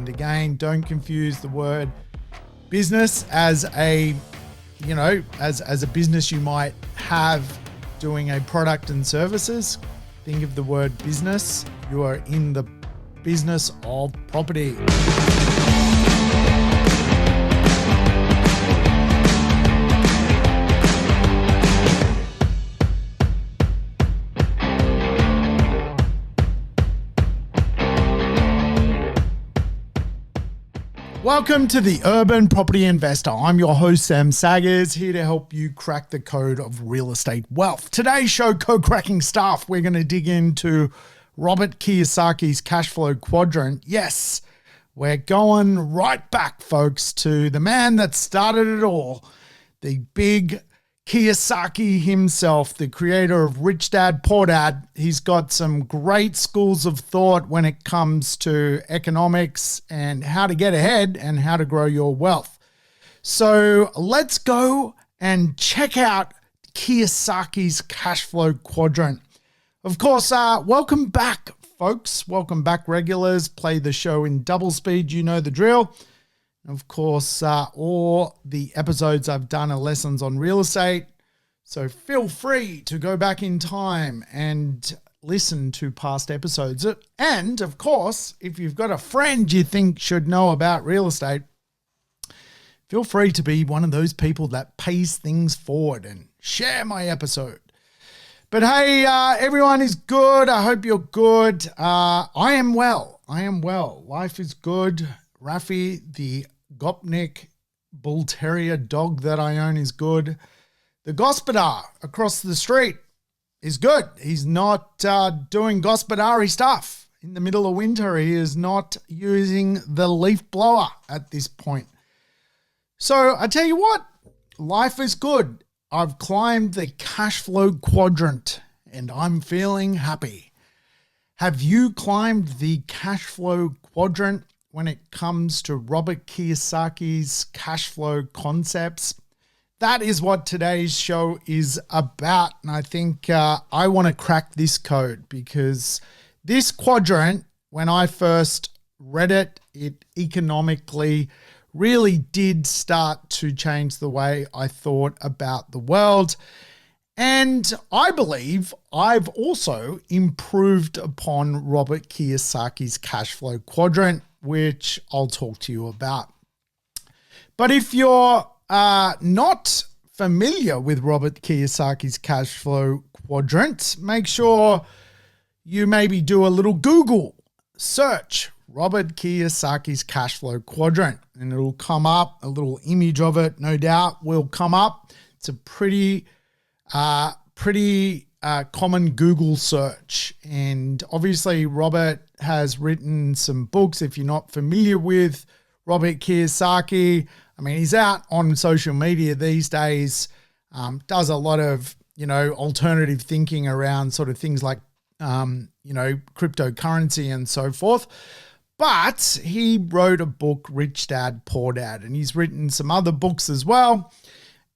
And again, don't confuse the word business as a, as a business you might have doing a product and services. Think of the word business. You are in the business of property. Welcome to the Urban Property Investor. I'm your host, Sam Saggers, here to help you crack the code of real estate wealth. Today's show, code-cracking stuff. We're going to dig into Robert Kiyosaki's Cashflow Quadrant. Yes, we're going right back, folks, to the man that started it all, the big Kiyosaki himself, the creator of Rich Dad, Poor Dad. He's got some great schools of thought when it comes to economics and how to get ahead and how to grow your wealth. So let's go and check out Kiyosaki's Cashflow Quadrant. Of course, welcome back, folks. Welcome back, regulars. Play the show in double speed. You know the drill. Of course, all the episodes I've done are lessons on real estate. So feel free to go back in time and listen to past episodes. And of course, if you've got a friend you think should know about real estate, feel free to be one of those people that pays things forward and share my episode. But hey, everyone is good. I hope you're good. I am well. Life is good. Rafi, the Gopnik Bull Terrier dog that I own, is good. The Gospodar across the street is good. He's not doing Gospodari stuff. In the middle of winter, he is not using the leaf blower at this point. So I tell you what, life is good. I've climbed the Cashflow Quadrant and I'm feeling happy. Have you climbed the Cashflow Quadrant when it comes to Robert Kiyosaki's cash flow concepts? That is what today's show is about. And I think I want to crack this code because this quadrant, when I first read it, it economically really did start to change the way I thought about the world. And I believe I've also improved upon Robert Kiyosaki's cash flow quadrant, which I'll talk to you about. But if you're not familiar with Robert Kiyosaki's cash flow quadrant, make sure you maybe do a little Google search, Robert Kiyosaki's cash flow quadrant, and it'll come up. A little image of it, no doubt, will come up. It's a pretty common Google search. And obviously Robert has written some books. If you're not familiar with Robert Kiyosaki, I mean, he's out on social media these days, does a lot of, alternative thinking around sort of things like, cryptocurrency and so forth. But he wrote a book, Rich Dad, Poor Dad, and he's written some other books as well.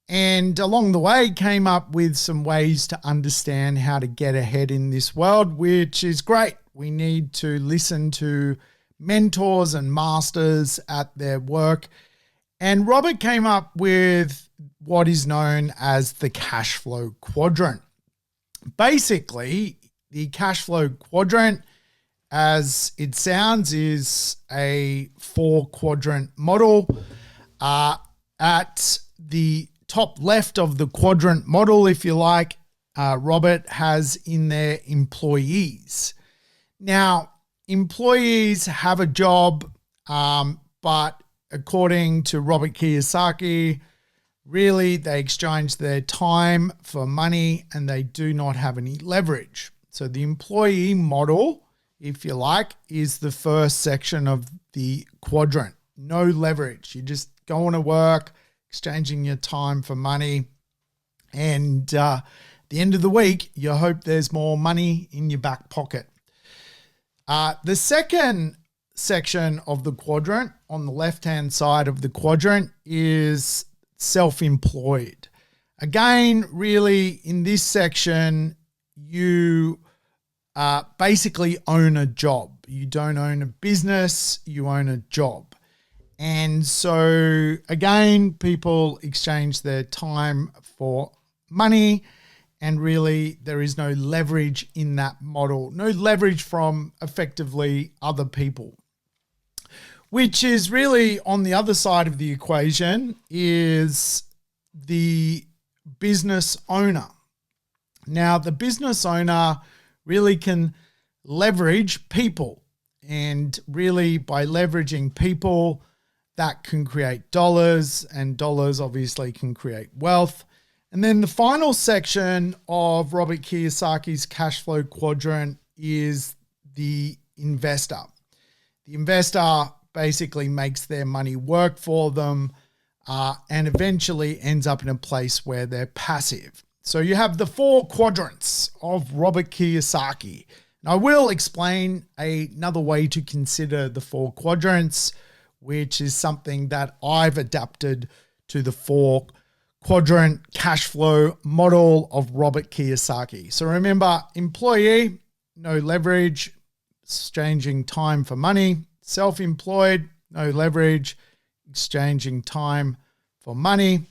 And along the way came up with some ways to understand how to get ahead in this world, which is great. We need to listen to mentors and masters at their work. And Robert came up with what is known as the cash flow quadrant. Basically, the cash flow quadrant, as it sounds, is a 4-quadrant model. At the top left of the quadrant model, if you like, Robert has in there employees. Now, employees have a job, but according to Robert Kiyosaki, really they exchange their time for money and they do not have any leverage. So the employee model, if you like, is the first section of the quadrant. No leverage. You're just going to work, exchanging your time for money. And at the end of the week, you hope there's more money in your back pocket. The second section of the quadrant on the left-hand side of the quadrant is self-employed. Again, really in this section, you basically own a job. You don't own a business, you own a job. And so again, people exchange their time for money, and really there is no leverage in that model, no leverage from effectively other people, which is really on the other side of the equation is the business owner. Now, the business owner really can leverage people, and really by leveraging people, that can create dollars, and dollars obviously can create wealth. And then the final section of Robert Kiyosaki's cash flow quadrant is the investor. The investor basically makes their money work for them and eventually ends up in a place where they're passive. So you have the 4 quadrants of Robert Kiyosaki. And I will explain another way to consider the 4 quadrants, which is something that I've adapted to the 4 quadrant cash flow model of Robert Kiyosaki. So remember, employee, no leverage, exchanging time for money. Self-employed, no leverage, exchanging time for money.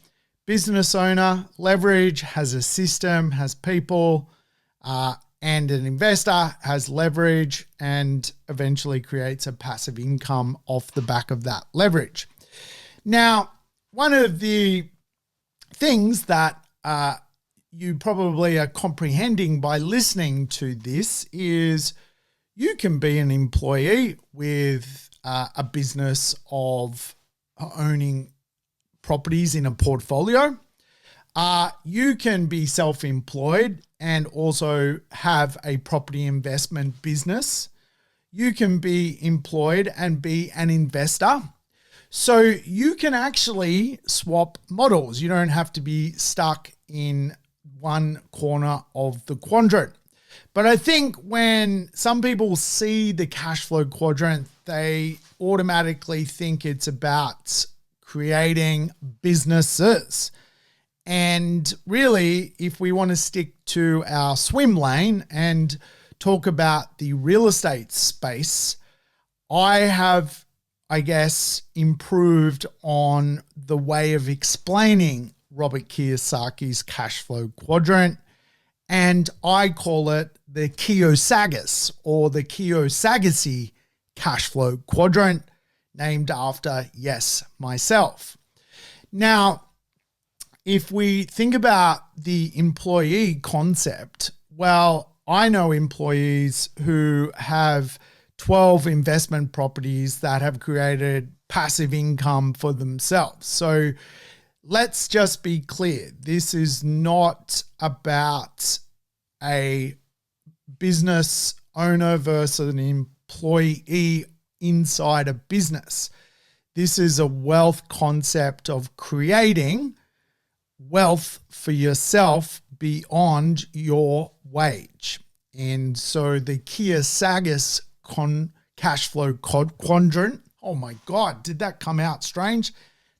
Business owner, leverage, has a system, has people, and an investor has leverage and eventually creates a passive income off the back of that leverage. Now, one of the things that you probably are comprehending by listening to this is you can be an employee with a business of owning properties in a portfolio. You can be self-employed and also have a property investment business. You can be employed and be an investor. So you can actually swap models. You don't have to be stuck in one corner of the quadrant. But I think when some people see the cash flow quadrant, they automatically think it's about creating businesses. And really, if we want to stick to our swim lane and talk about the real estate space, I have, I guess, improved on the way of explaining Robert Kiyosaki's cash flow quadrant. And I call it the Kiyosagus, or the Kiyosaki cash flow quadrant, named after, yes, myself. Now, if we think about the employee concept, well, I know employees who have 12 investment properties that have created passive income for themselves. So let's just be clear. This is not about a business owner versus an employee inside a business. This is a wealth concept of creating wealth for yourself beyond your wage. And so the Kiyosaki cash flow quadrant, oh my God, did that come out strange?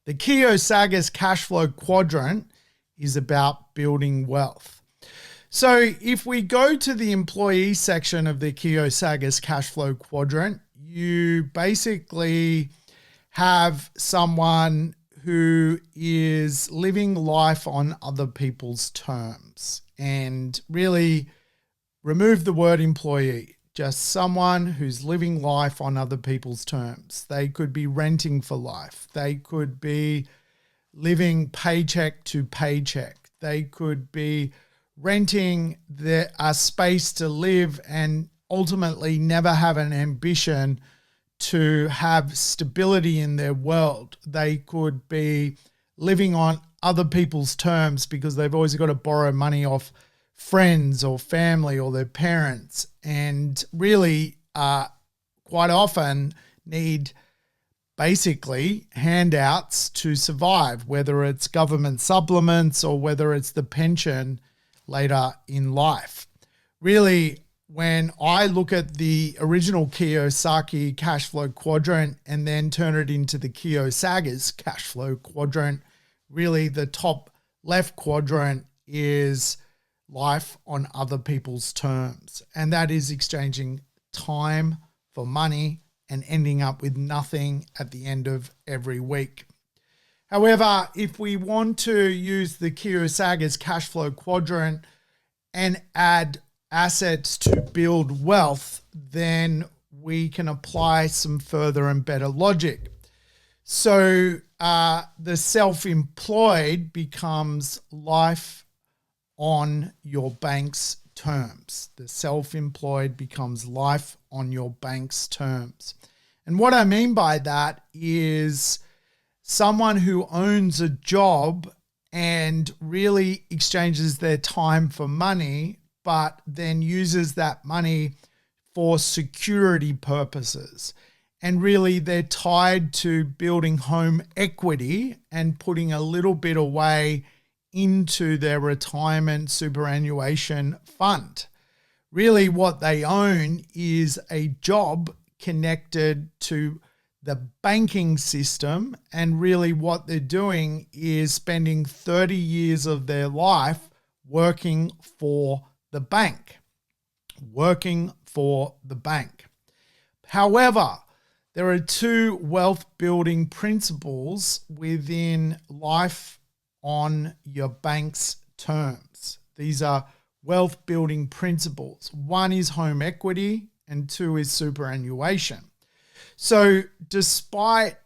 The Kiyosaki cash flow quadrant is about building wealth. So if we go to the employee section of the Kiyosaki cash flow quadrant, you basically have someone who is living life on other people's terms. And really remove the word employee, just someone who's living life on other people's terms. They could be renting for life. They could be living paycheck to paycheck. They could be renting a space to live and ultimately never have an ambition to have stability in their world. They could be living on other people's terms because they've always got to borrow money off friends or family or their parents, and really quite often need basically handouts to survive, whether it's government supplements or whether it's the pension later in life. Really, when I look at the original Kiyosaki cash flow quadrant and then turn it into the Kiyosaki's cash flow quadrant, really the top left quadrant is life on other people's terms. And that is exchanging time for money and ending up with nothing at the end of every week. However, if we want to use the Kiyosaki's Cashflow Quadrant and add assets to build wealth, then we can apply some further and better logic. So the self-employed becomes life on your bank's terms. The self-employed becomes life on your bank's terms. And what I mean by that is someone who owns a job and really exchanges their time for money, but then uses that money for security purposes. And really they're tied to building home equity and putting a little bit away into their retirement superannuation fund. Really what they own is a job connected to the banking system, and really what they're doing is spending 30 years of their life working for the bank. However, there are two wealth building principles within life on your bank's terms. These are wealth building principles. One is home equity and two is superannuation. So despite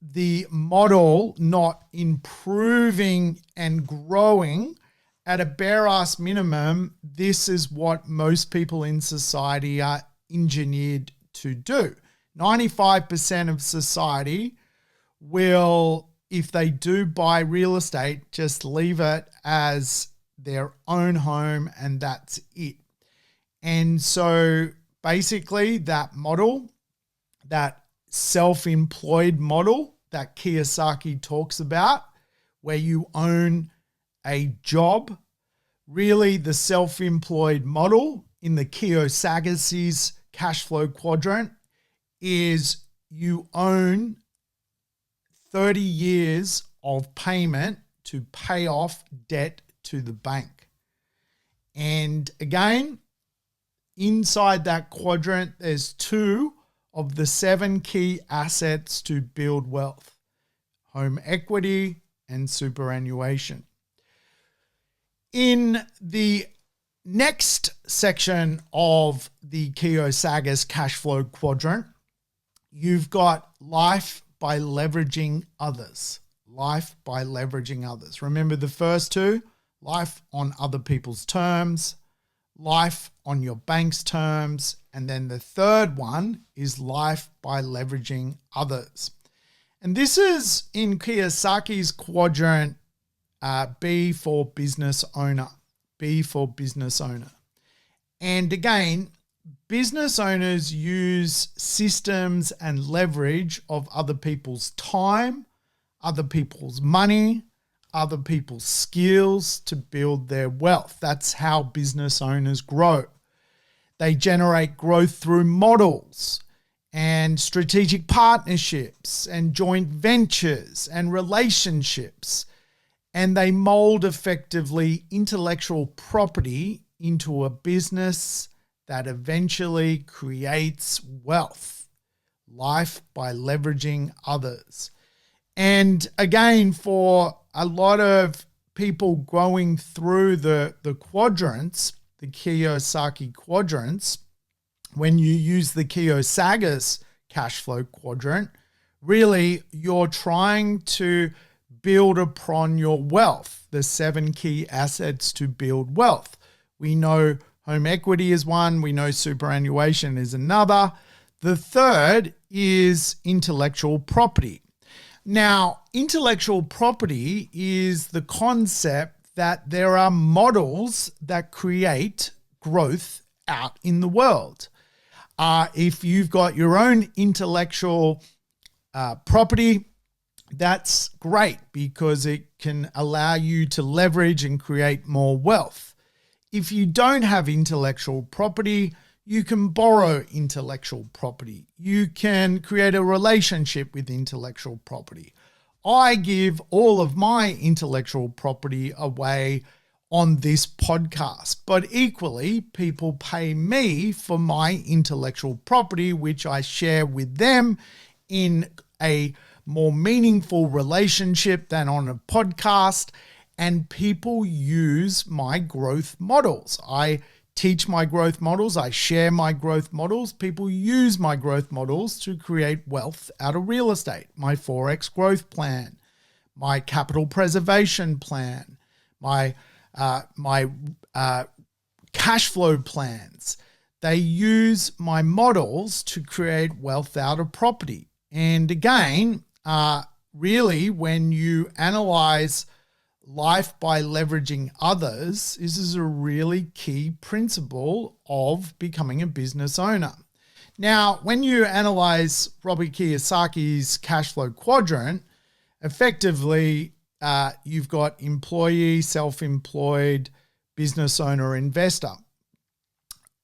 the model not improving and growing, at a bare ass minimum, this is what most people in society are engineered to do. 95% of society will, if they do buy real estate, just leave it as their own home and that's it. And so basically that model, that self-employed model that Kiyosaki talks about, where you own a job, really the self-employed model in the Kiyosaki's Cashflow Quadrant is you own 30 years of payment to pay off debt to the bank. And again, inside that quadrant, there's two of the 7 key assets to build wealth: home equity and superannuation. In the next section of the Kiyosaki's Cashflow Quadrant, you've got life by leveraging others. Life by leveraging others. Remember the first two? Life on other people's terms, life on your bank's terms, and then the third one is life by leveraging others. And this is in Kiyosaki's quadrant B for business owner. B for business owner. And again, business owners use systems and leverage of other people's time, other people's money, other people's skills to build their wealth. That's how business owners grow. They generate growth through models and strategic partnerships and joint ventures and relationships. And they mold effectively intellectual property into a business that eventually creates wealth. Life by leveraging others. And again, for a lot of people going through the quadrants, the Kiyosaki quadrants, when you use the Kiyosaki's Cashflow Quadrant, really you're trying to build upon your wealth, the 7 key assets to build wealth. We know home equity is one. We know superannuation is another. The third is intellectual property. Now, intellectual property is the concept that there are models that create growth out in the world. If you've got your own intellectual property, that's great because it can allow you to leverage and create more wealth. If you don't have intellectual property, you can borrow intellectual property. You can create a relationship with intellectual property. I give all of my intellectual property away on this podcast. But equally, people pay me for my intellectual property, which I share with them in a more meaningful relationship than on a podcast. And people use my growth models. I teach my growth models. I share my growth models. People use my growth models to create wealth out of real estate. My 4X growth plan, my capital preservation plan, my cash flow plans. They use my models to create wealth out of property. And again, really, when you analyze life by leveraging others, this is a really key principle of becoming a business owner. Now, when you analyze Robert Kiyosaki's Cashflow Quadrant, effectively, you've got employee, self-employed, business owner, investor.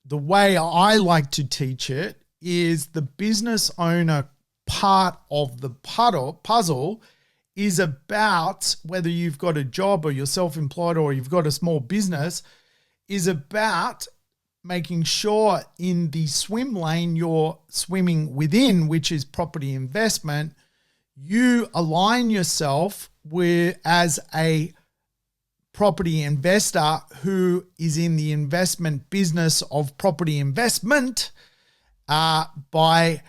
The way I like to teach it is the business owner part of the puzzle is about, whether you've got a job or you're self-employed or you've got a small business, is about making sure in the swim lane you're swimming within, which is property investment, you align yourself with as a property investor who is in the investment business of property investment by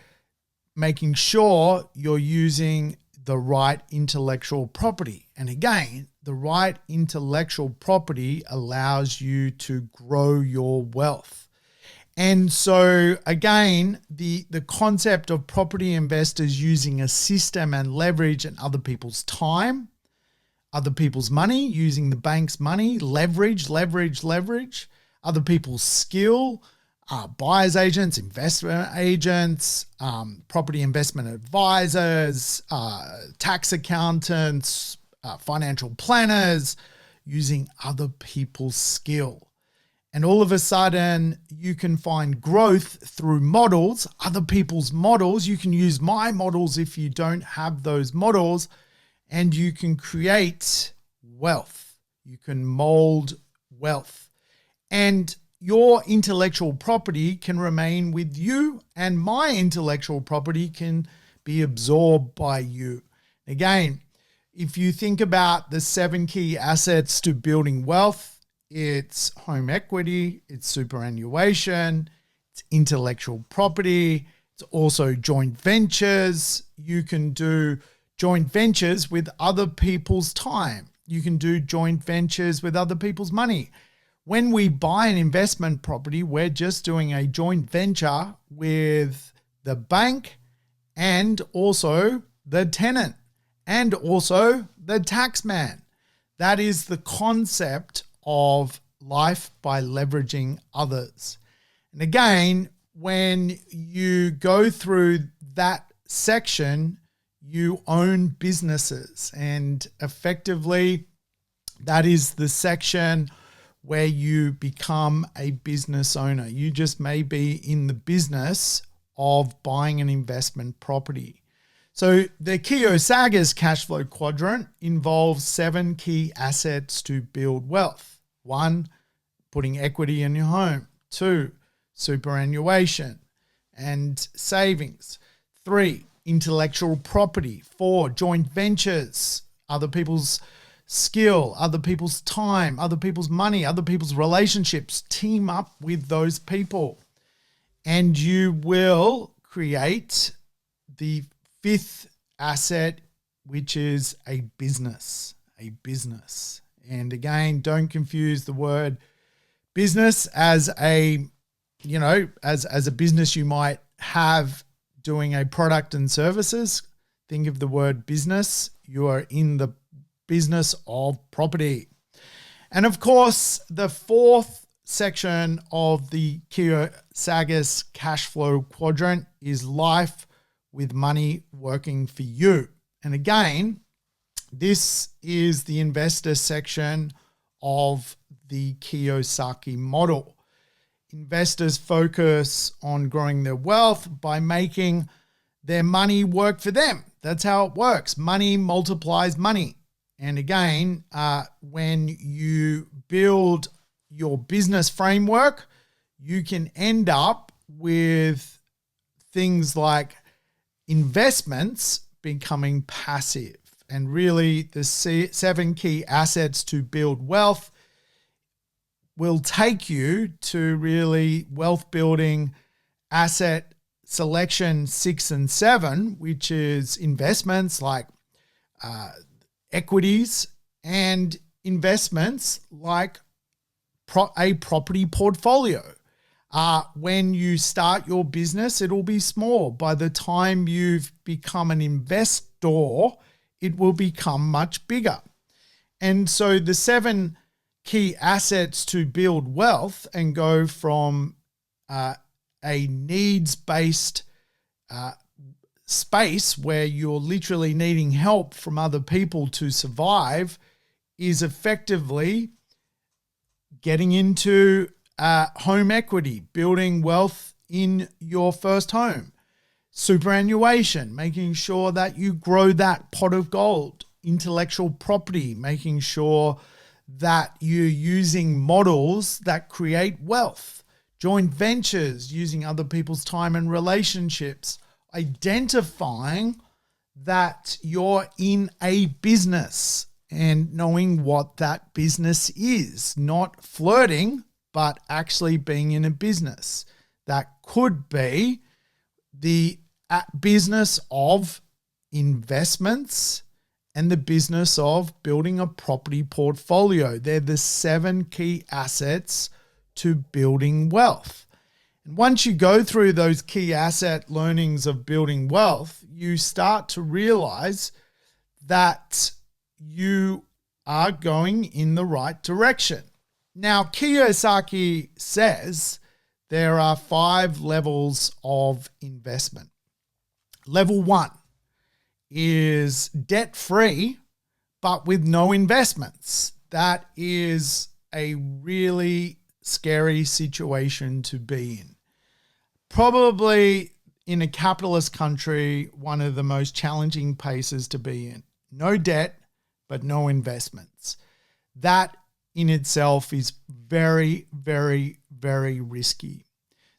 making sure you're using the right intellectual property. And again, the right intellectual property allows you to grow your wealth. And so again, the concept of property investors using a system and leverage and other people's time, other people's money, using the bank's money, leverage, other people's skill, buyer's agents, investment agents, property investment advisors, tax accountants, financial planners, using other people's skill. And all of a sudden, you can find growth through models, other people's models. You can use my models if you don't have those models, and you can create wealth. You can mold wealth. And your intellectual property can remain with you, and my intellectual property can be absorbed by you. Again, if you think about the 7 key assets to building wealth, it's home equity, it's superannuation, it's intellectual property, it's also joint ventures. You can do joint ventures with other people's time. You can do joint ventures with other people's money. When we buy an investment property, we're just doing a joint venture with the bank and also the tenant and also the tax man. That is the concept of life by leveraging others. And again, when you go through that section, you own businesses, and effectively that is the section where you become a business owner. You just may be in the business of buying an investment property. So the Kiyosaki's Cashflow Quadrant involves 7 key assets to build wealth. 1, putting equity in your home. 2, superannuation and savings. 3, intellectual property. 4, joint ventures, other people's skill, other people's time, other people's money, other people's relationships. Team up with those people, and you will create the 5th asset, which is a business. And again, don't confuse the word business as a, as a business you might have doing a product and services. Think of the word business. You are in the business of property. And of course, the 4th section of the Kiyosaki's Cashflow Quadrant is life with money working for you. And again, this is the investor section of the Kiyosaki model. Investors focus on growing their wealth by making their money work for them. That's how it works. Money multiplies money. and again, when you build your business framework, you can end up with things like investments becoming passive. And really, the 7 key assets to build wealth will take you to really wealth building asset selection 6 and 7, which is investments like equities and investments like a property portfolio. When you start your business, it'll be small. By the time you've become an investor, it will become much bigger. And so the 7 key assets to build wealth and go from a needs-based space where you're literally needing help from other people to survive is effectively getting into home equity, building wealth in your first home, superannuation, making sure that you grow that pot of gold, intellectual property, making sure that you're using models that create wealth, joint ventures, using other people's time and relationships, identifying that you're in a business and knowing what that business is, not flirting, but actually being in a business. That could be the business of investments and the business of building a property portfolio. They're the 7 key assets to building wealth. And once you go through those key asset learnings of building wealth, you start to realize that you are going in the right direction. Now, Kiyosaki says there are 5 levels of investment. Level 1 is debt-free, but with no investments. That is a really scary situation to be in. Probably in a capitalist country, one of the most challenging places to be in. No debt, but no investments. That in itself is very, very, very risky.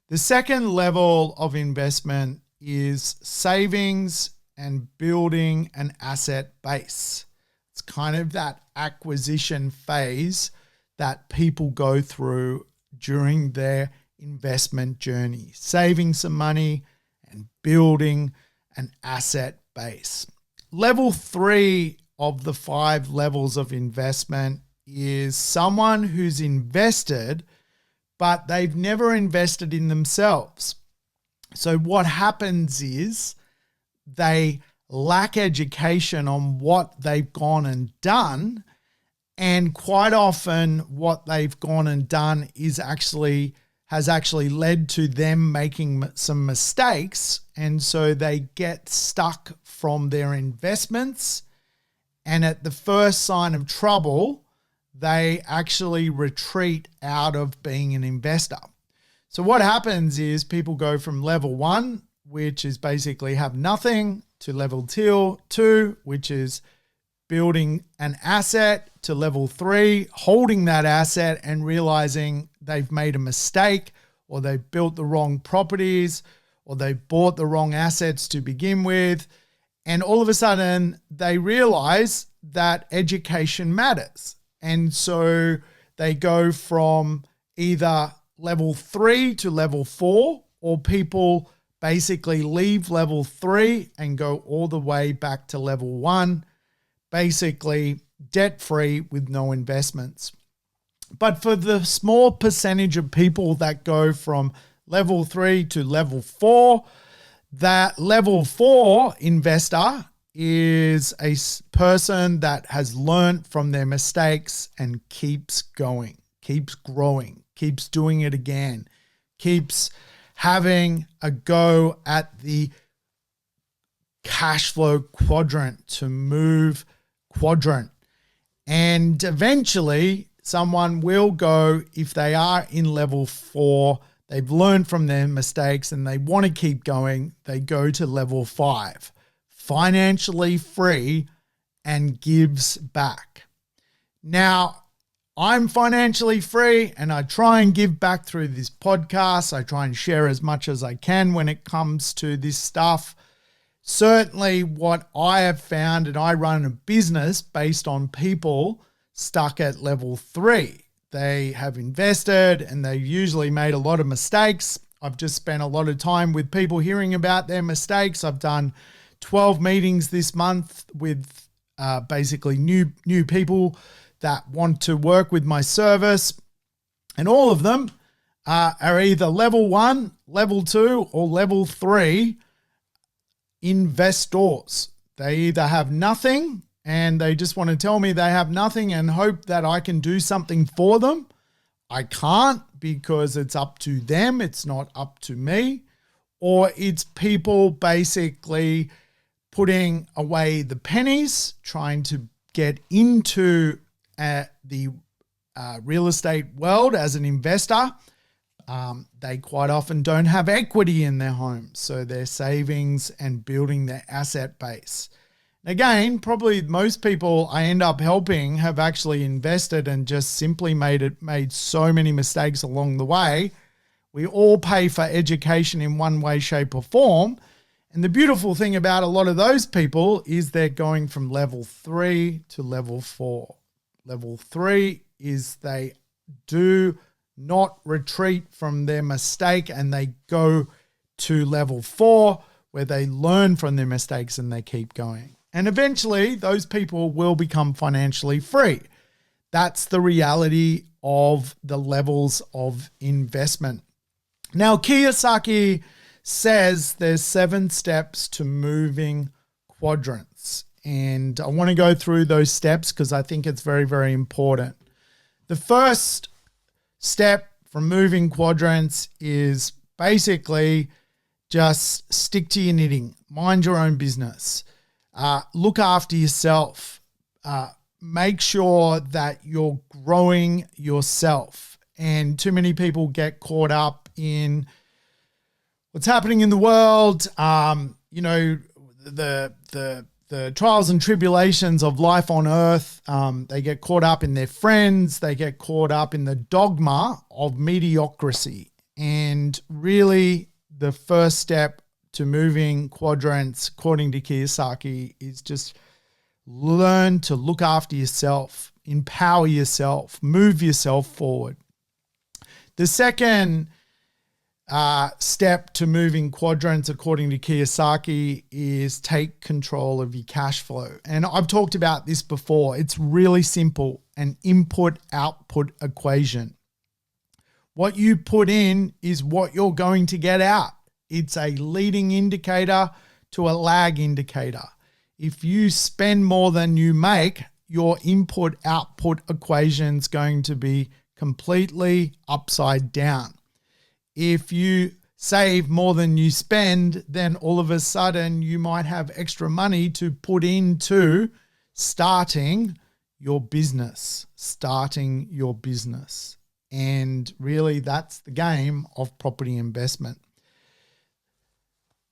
The second level of investment is savings and building an asset base. It's kind of that acquisition phase that people go through during their investment journey, saving some money and building an asset base. Level 3 of the 5 levels of investment is someone who's invested, but they've never invested in themselves. So what happens is they lack education on what they've gone and done. And quite often what they've gone and done has actually led to them making some mistakes. And so they get stuck from their investments. And at the first sign of trouble, they actually retreat out of being an investor. So what happens is people go from level 1, which is basically have nothing, to level 2, which is building an asset, to level 3, holding that asset and realizing they've made a mistake, or they built the wrong properties, or they bought the wrong assets to begin with. And all of a sudden they realize that education matters. And so they go from either level 3 to level 4, or people basically leave level 3 and go all the way back to level 1, basically debt-free with no investments. But for the small percentage of people that go from level 3 to level 4, that level 4 investor is a person that has learned from their mistakes and keeps going, keeps growing, keeps doing it again, keeps having a go at the cash flow quadrant to move quadrant. And eventually someone will go, if they are in level 4, they've learned from their mistakes and they want to keep going, they go to level 5, financially free and gives back. Now, I'm financially free and I try and give back through this podcast. I try and share as much as I can when it comes to this stuff. Certainly what I have found, and I run a business based on people stuck at level 3. They have invested and they've usually made a lot of mistakes. I've just spent a lot of time with people hearing about their mistakes. I've done 12 meetings this month with basically new people that want to work with my service. And all of them are either level 1, level 2, or level 3 investors. They either have nothing and they just want to tell me they have nothing and hope that I can do something for them. I can't because it's up to them. It's not up to me. Or it's people basically putting away the pennies, trying to get into the real estate world as an investor. They quite often don't have equity in their homes, so their savings and building their asset base. Again, probably most people I end up helping have actually invested and just simply made so many mistakes along the way. We all pay for education in one way, shape, or form. And the beautiful thing about a lot of those people is they're going from level 3 to level 4. Level 3 is they do not retreat from their mistake and they go to level 4 where they learn from their mistakes and they keep going. And eventually those people will become financially free. That's the reality of the levels of investment. Now, Kiyosaki says there's 7 steps to moving quadrants. And I want to go through those steps because I think it's very, very important. The first step from moving quadrants is basically just stick to your knitting, mind your own business, look after yourself, make sure that you're growing yourself. And too many people get caught up in what's happening in the world, the trials and tribulations of life on earth. They get caught up in their friends. They get caught up in the dogma of mediocrity. And really, the first step to moving quadrants, according to Kiyosaki, is just learn to look after yourself, empower yourself, move yourself forward. The second step to moving quadrants, according to Kiyosaki, is take control of your cash flow. And I've talked about this before. It's really simple, an input-output equation. What you put in is what you're going to get out. It's a leading indicator to a lag indicator. If you spend more than you make, your input-output equation is going to be completely upside down. If you save more than you spend, then all of a sudden you might have extra money to put into starting your business. And really, that's the game of property investment.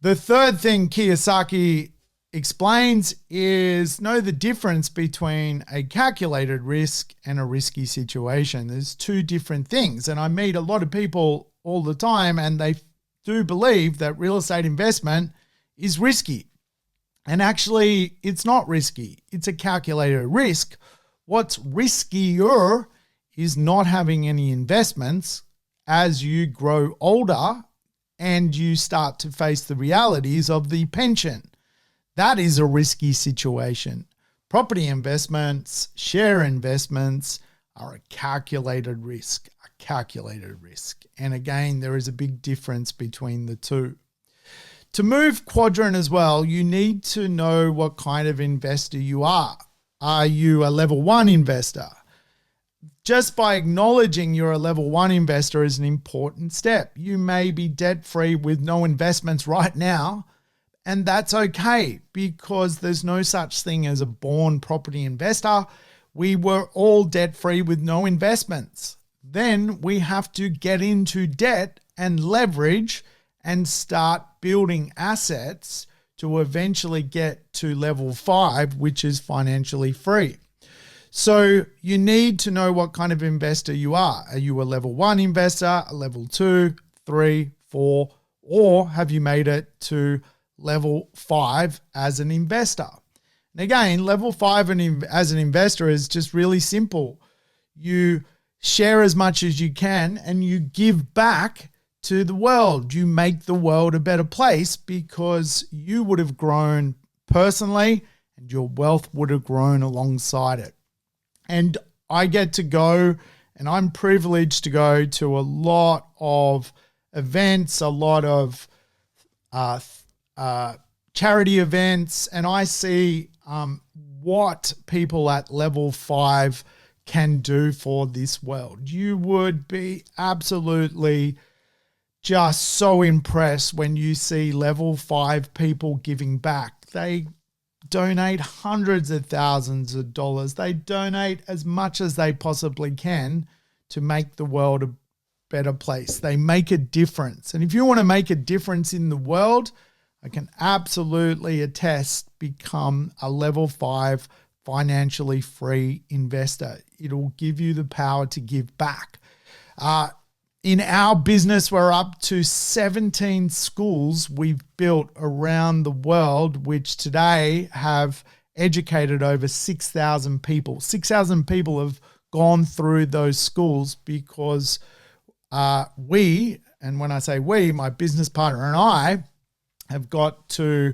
The third thing Kiyosaki explains is know the difference between a calculated risk and a risky situation. There's 2 different things. And I meet a lot of people all the time and they do believe that real estate investment is risky. And actually, it's not risky. It's a calculated risk. What's riskier is not having any investments as you grow older and you start to face the realities of the pension. That is a risky situation. Property investments, share investments are a calculated risk. And again, there is a big difference between the two. To move quadrant as well, you need to know what kind of investor you are. Are you a level 1 investor? Just by acknowledging you're a level 1 investor is an important step. You may be debt-free with no investments right now, and that's okay because there's no such thing as a born property investor. We were all debt-free with no investments. Then we have to get into debt and leverage and start building assets to eventually get to level 5, which is financially free. So you need to know what kind of investor you are. Are you a level 1 investor, a level 2, 3, 4, or have you made it to level 5 as an investor? And again, level 5 as an investor is just really simple. You share as much as you can and you give back to the world. You make the world a better place because you would have grown personally and your wealth would have grown alongside it. And I get to go, and I'm privileged to go to a lot of events, a lot of charity events, and I see what people at level 5 can do for this world. You would be absolutely just so impressed when you see level 5 people giving back. They donate hundreds of thousands of dollars. They donate as much as they possibly can to make the world a better place. They make a difference. And if you want to make a difference in the world, I can absolutely attest, become a level 5 financially free investor. It'll give you the power to give back. In our business, we're up to 17 schools we've built around the world, which today have educated over 6,000 people. 6,000 people have gone through those schools because we, and when I say we, my business partner and I, have got to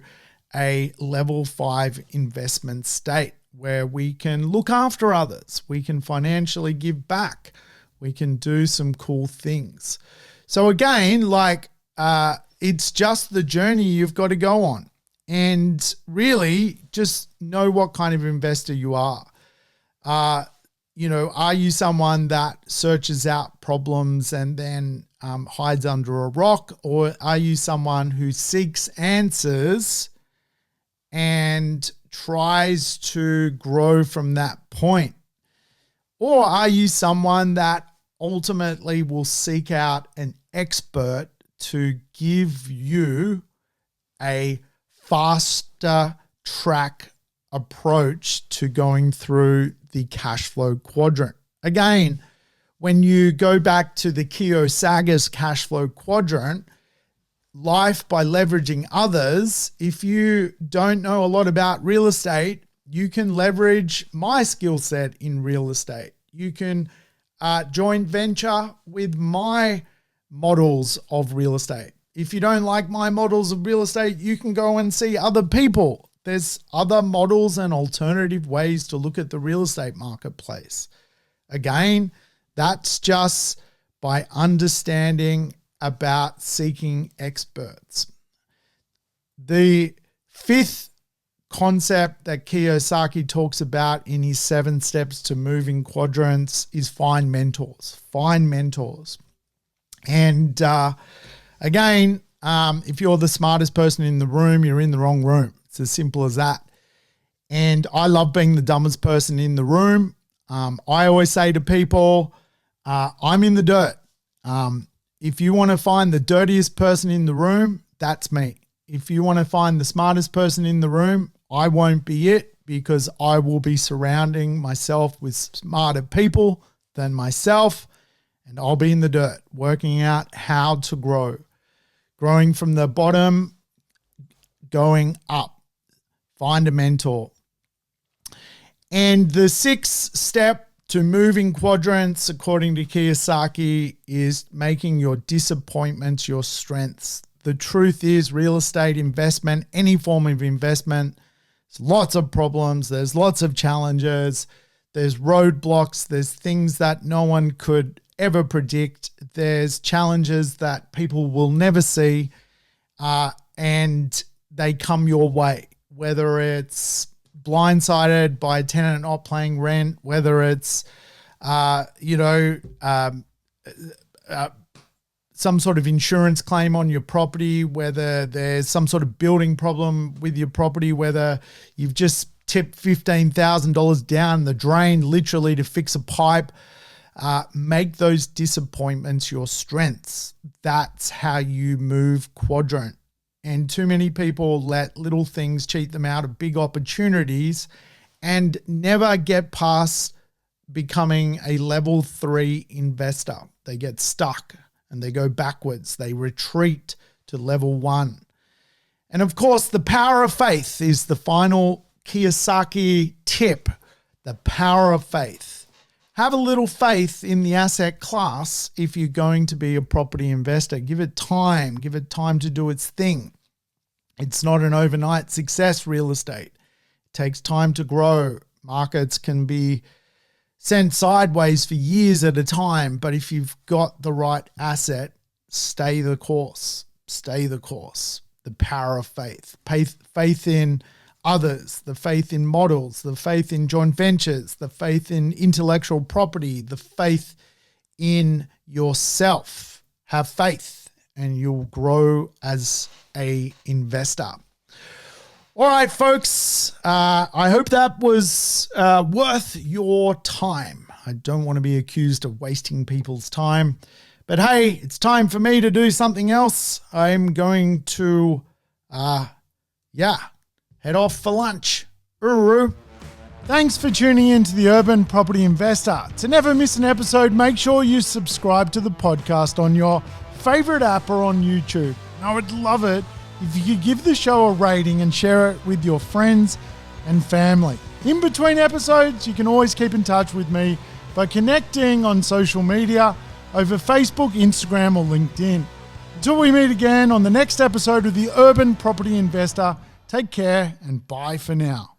a level 5 investment state where we can look after others. We can financially give back. We can do some cool things. So again, it's just the journey you've got to go on. And really just know what kind of investor you are. Are you someone that searches out problems and then hides under a rock? Or are you someone who seeks answers and tries to grow from that point? Or are you someone that ultimately will seek out an expert to give you a faster track approach to going through the Cashflow Quadrant? Again, when you go back to the Kiyosaki's Cashflow Quadrant, life by leveraging others, if you don't know a lot about real estate, you can leverage my skill set in real estate. You can joint venture with my models of real estate. If you don't like my models of real estate, you can go and see other people. There's other models and alternative ways to look at the real estate marketplace. Again, that's just by understanding about seeking experts. The 5th concept that Kiyosaki talks about in his 7 steps to moving quadrants is find mentors. Find mentors. And again, if you're the smartest person in the room, you're in the wrong room. It's as simple as that. And I love being the dumbest person in the room. I always say to people, I'm in the dirt. If you want to find the dirtiest person in the room, that's me. If you want to find the smartest person in the room, I won't be it, because I will be surrounding myself with smarter people than myself, and I'll be in the dirt working out how to grow. Growing from the bottom, going up. Find a mentor. And the 6th step to moving quadrants, according to Kiyosaki, is making your disappointments your strengths. The truth is, real estate investment, any form of investment, there's lots of problems, there's lots of challenges, there's roadblocks, there's things that no one could ever predict, there's challenges that people will never see, and they come your way, whether it's blindsided by a tenant not paying rent, whether it's, some sort of insurance claim on your property, whether there's some sort of building problem with your property, whether you've just tipped $15,000 down the drain literally to fix a pipe. Make those disappointments your strengths. That's how you move quadrant. And too many people let little things cheat them out of big opportunities and never get past becoming a level 3 investor. They get stuck and they go backwards. They retreat to level 1. And of course, the power of faith is the final Kiyosaki tip. The power of faith. Have a little faith in the asset class if you're going to be a property investor. Give it time. Give it time to do its thing. It's not an overnight success, real estate. It takes time to grow. Markets can be sent sideways for years at a time, but if you've got the right asset, stay the course. Stay the course. The power of faith. Faith in others, the faith in models, the faith in joint ventures, the faith in intellectual property, the faith in yourself. Have faith and you'll grow as an investor. All right, folks, I hope that was worth your time. I don't want to be accused of wasting people's time, but hey, it's time for me to do something else. I'm going to, head off for lunch. Uru. Thanks for tuning in to the Urban Property Investor. To never miss an episode, make sure you subscribe to the podcast on your favorite app or on YouTube. I would love it if you could give the show a rating and share it with your friends and family. In between episodes, you can always keep in touch with me by connecting on social media over Facebook, Instagram, or LinkedIn. Until we meet again on the next episode of the Urban Property Investor, take care and bye for now.